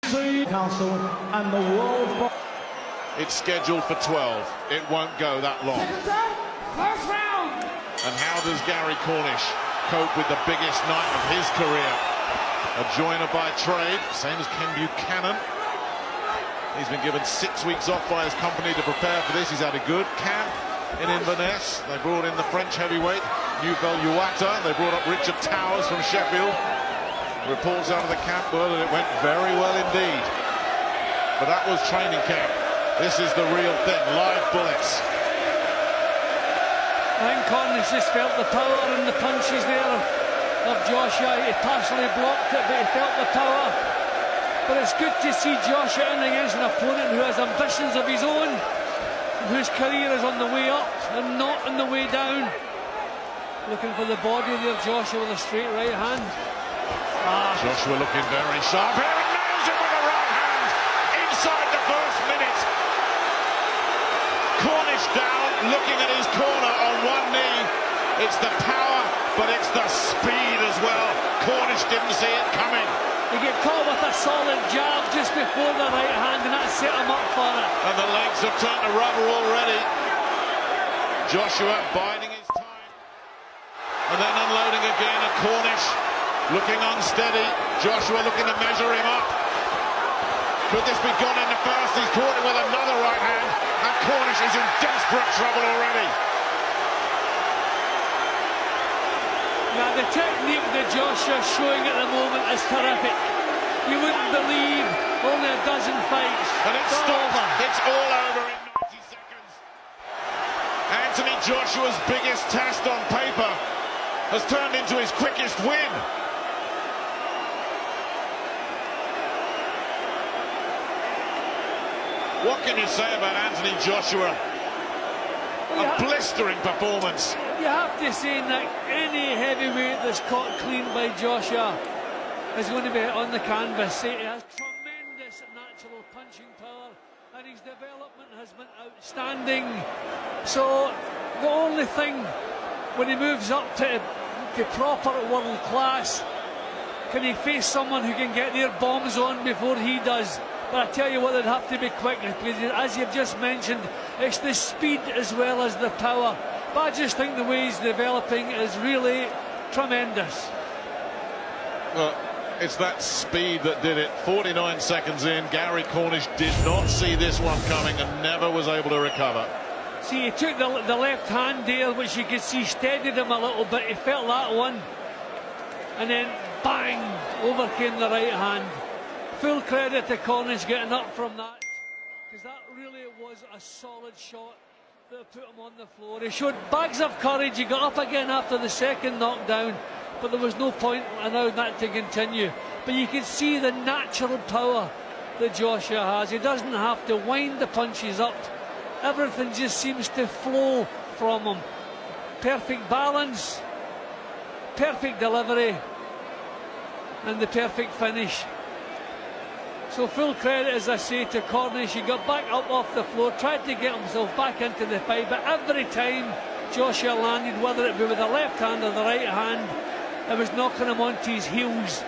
Council and the World. It's scheduled for 12. It won't go that long. First round. And how does Gary Cornish cope with the biggest night of his career? A joiner by trade, same as Ken Buchanan. He's been given 6 weeks off by his company to prepare for this. He's had a good camp in Inverness. They brought in the French heavyweight, Newfell Uwata. They brought up Richard Towers from Sheffield. Reports out of the camp were that it went very well indeed. But that was training camp. This is the real thing, live bullets. I think Cornish just felt the power and the punches there of Joshua. He partially blocked it, but he felt the power. But it's good to see Joshua in against an opponent who has ambitions of his own, whose career is on the way up and not on the way down. Looking for the body there, Joshua with a straight right hand. Joshua looking very sharp here and nails it with a right hand inside the first minute. Cornish down, looking at his corner on one knee. It's the power, but it's the speed as well. Cornish didn't see it coming. He get caught with a solid jab just before the right hand, and that set him up for it. And the legs have turned to rubber already. Joshua biding his time. And then unloading again at Cornish. Looking unsteady. Joshua looking to measure him up. Could this be gone in the first? He's caught him with another right hand. And Cornish is in desperate trouble already. Now the technique that Joshua's showing at the moment is terrific. You wouldn't believe only a dozen fights. And it's all over. It's all over in 90 seconds. Anthony Joshua's biggest test on paper has turned into his quickest win. What can you say about Anthony Joshua? A blistering performance. You have to say that any heavyweight that's caught clean by Joshua is going to be on the canvas. He has tremendous natural punching power and his development has been outstanding. So the only thing when he moves up to proper world class, can he face someone who can get their bombs on before he does? But I tell you what, they'd have to be quick, because as you've just mentioned, it's the speed as well as the power. But I just think the way he's developing is really tremendous. Well, it's that speed that did it. 49 seconds in, Gary Cornish did not see this one coming and never was able to recover. See, he took the left hand there, which you could see steadied him a little bit. He felt that one. And then, bang, over came the right hand. Full credit to Cornish getting up from that, because that really was a solid shot that put him on the floor. He showed bags of courage. He got up again after the second knockdown, but there was no point allowing that to continue. But you can see the natural power that Joshua has. He doesn't have to wind the punches up. Everything just seems to flow from him. Perfect balance, perfect delivery, and the perfect finish. So full credit, as I say, to Cornish. He got back up off the floor, tried to get himself back into the fight, but every time Joshua landed, whether it be with the left hand or the right hand, it was knocking him onto his heels.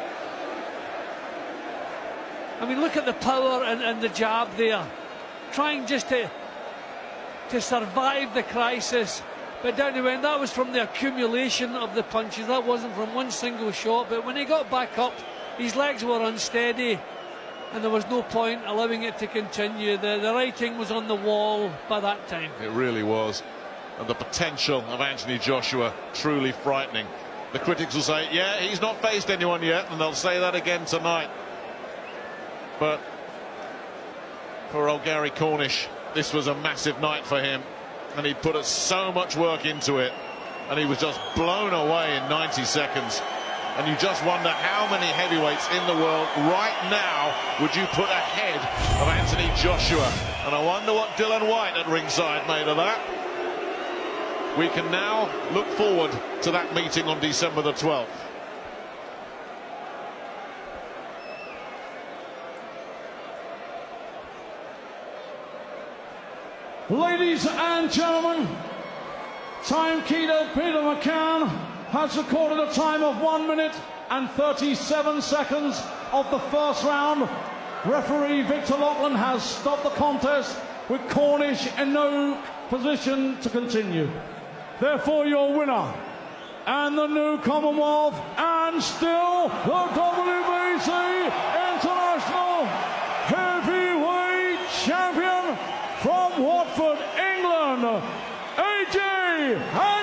I mean, look at the power and the jab there, trying just to survive the crisis. But down the end, that was from the accumulation of the punches. That wasn't from one single shot. But when he got back up, his legs were unsteady, and there was no point allowing it to continue. The writing was on the wall by that time. It really was. And the potential of Anthony Joshua, truly frightening. The critics will say, yeah, he's not faced anyone yet, and they'll say that again tonight. But for old Gary Cornish, this was a massive night for him, and he put so much work into it, and he was just blown away in 90 seconds. And you just wonder how many heavyweights in the world right now would you put ahead of Anthony Joshua. And I wonder what Dylan White at ringside made of that. We can now look forward to that meeting on December the 12th. Ladies and gentlemen, timekeeper Peter McCann has recorded a time of 1 minute and 37 seconds of the first round. Referee Victor Lachlan has stopped the contest with Cornish in no position to continue. Therefore, your winner and the new Commonwealth and still the WBC International Heavyweight Champion from Watford, England, AJ